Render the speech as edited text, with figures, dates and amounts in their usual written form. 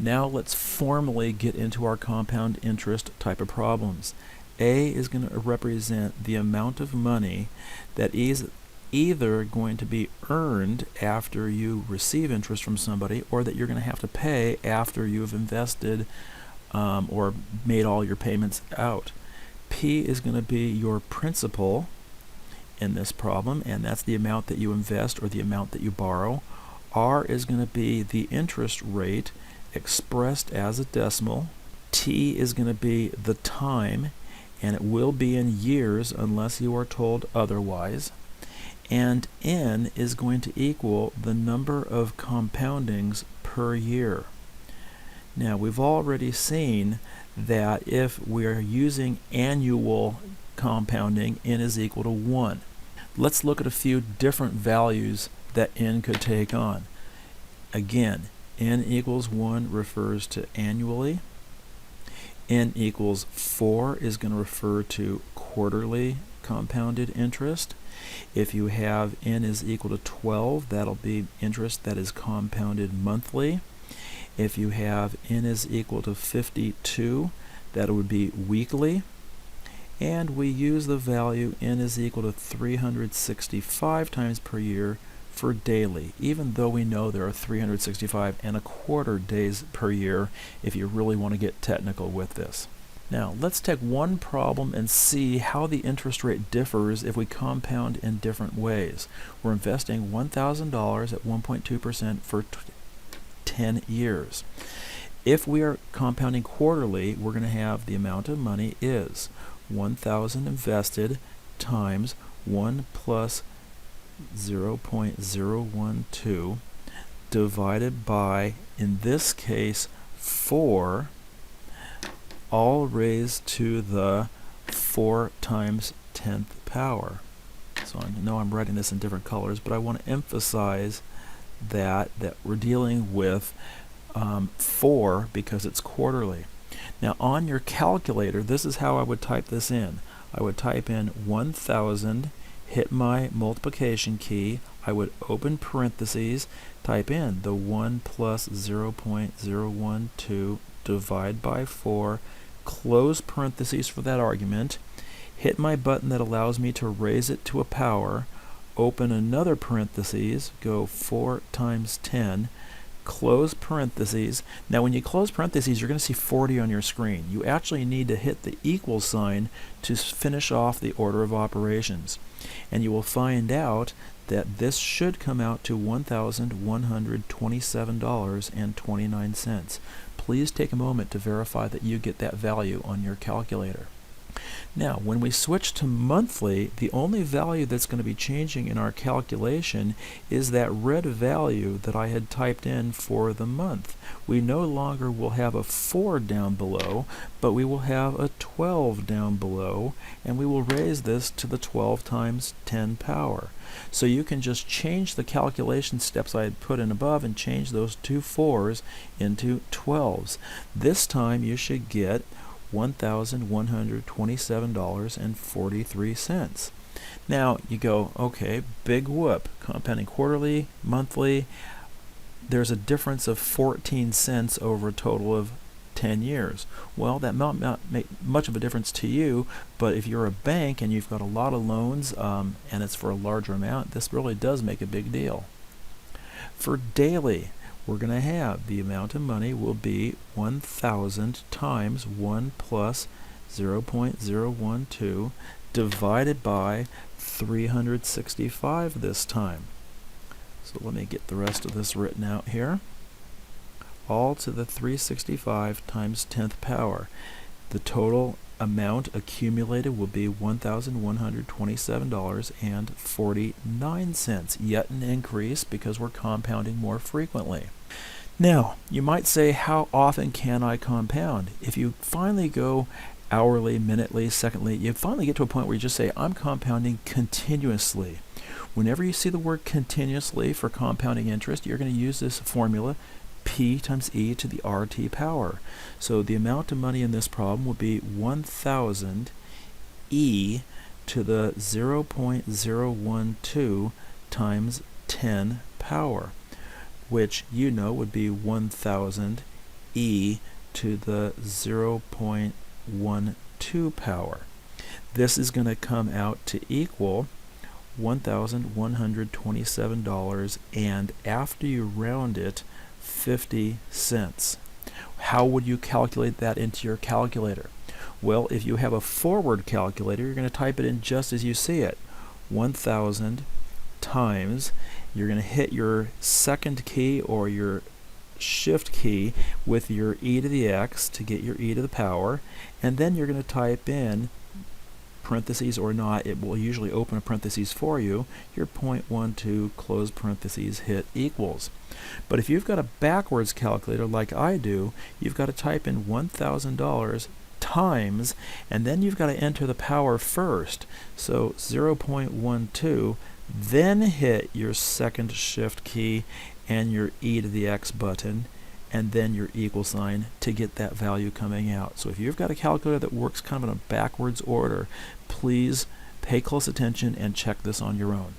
Now let's formally get into our compound interest type of problems. A is going to represent the amount of money that is either going to be earned after you receive interest from somebody, or that you're going to have to pay after you've invested or made all your payments out. P is going to be your principal in this problem, and that's the amount that you invest or the amount that you borrow. R is going to be the interest rate expressed as a decimal. T is going to be the time, and it will be in years unless you are told otherwise. And N is going to equal the number of compoundings per year. Now, we've already seen that if we are using annual compounding, N is equal to 1. Let's look at a few different values that N could take on. Again, N equals 1 refers to annually. N equals 4 is going to refer to quarterly compounded interest. If you have N is equal to 12, that'll be interest that is compounded monthly. If you have N is equal to 52, that would be weekly. And we use the value N is equal to 365 times per year for daily, even though we know there are 365 1/4 days per year if you really want to get technical with this. Now, let's take one problem and see how the interest rate differs if we compound in different ways. We're investing $1,000 at 1.2% for 10 years. If we are compounding quarterly, we're going to have the amount of money is 1,000 invested times 1 plus 0.012 divided by, in this case, 4, all raised to the 4 times 10th power. So I know I'm writing this in different colors, but I want to emphasize that we're dealing with 4 because it's quarterly. Now on your calculator, this is how I would type this in. I would type in 1,000, hit my multiplication key, I would open parentheses, type in the 1 plus 0.012 divide by 4, close parentheses for that argument, hit my button that allows me to raise it to a power, open another parentheses, go 4 times 10, close parentheses. Now when you close parentheses, you're going to see 40 on your screen. You actually need to hit the equal sign to finish off the order of operations. And you will find out that this should come out to $1,127.29. Please take a moment to verify that you get that value on your calculator. Now, when we switch to monthly, the only value that's going to be changing in our calculation is that red value that I had typed in for the month. We no longer will have a 4 down below, but we will have a 12 down below, and we will raise this to the 12 times 10 power. So you can just change the calculation steps I had put in above and change those two 4s into 12s. This time you should get $1,127.43. Now you go, okay, big whoop, compounding quarterly, monthly, there's a difference of 14 cents over a total of 10 years. Well, that might not make much of a difference to you, but if you're a bank and you've got a lot of loans and it's for a larger amount, this really does make a big deal. For daily, we're going to have the amount of money will be 1,000 times 1 plus 0.012 divided by 365 this time. So let me get the rest of this written out here. All to the 365 times 10th power. The total amount accumulated will be $1,127.49, yet an increase because we're compounding more frequently. Now, you might say, how often can I compound? If you finally go hourly, minutely, secondly, you finally get to a point where you just say, I'm compounding continuously. Whenever you see the word continuously for compounding interest, you're going to use this formula, P times E to the RT power. So the amount of money in this problem will be 1,000 E to the 0.012 times 10 power, which you know would be 1,000 e to the 0.12 power. This is going to come out to equal $1,127, and after you round it, 50 cents. How would you calculate that into your calculator? Well, if you have a forward calculator, you're going to type it in just as you see it. 1,000 times, you're going to hit your second key or your shift key with your e to the x to get your e to the power, and then you're going to type in parentheses or not, it will usually open a parentheses for you, your 0.12 close parentheses hit equals. But if you've got a backwards calculator like I do, you've got to type in $1,000 times, and then you've got to enter the power first. So 0.12, then hit your second shift key and your e to the x button, and then your equal sign to get that value coming out. So if you've got a calculator that works kind of in a backwards order, please pay close attention and check this on your own.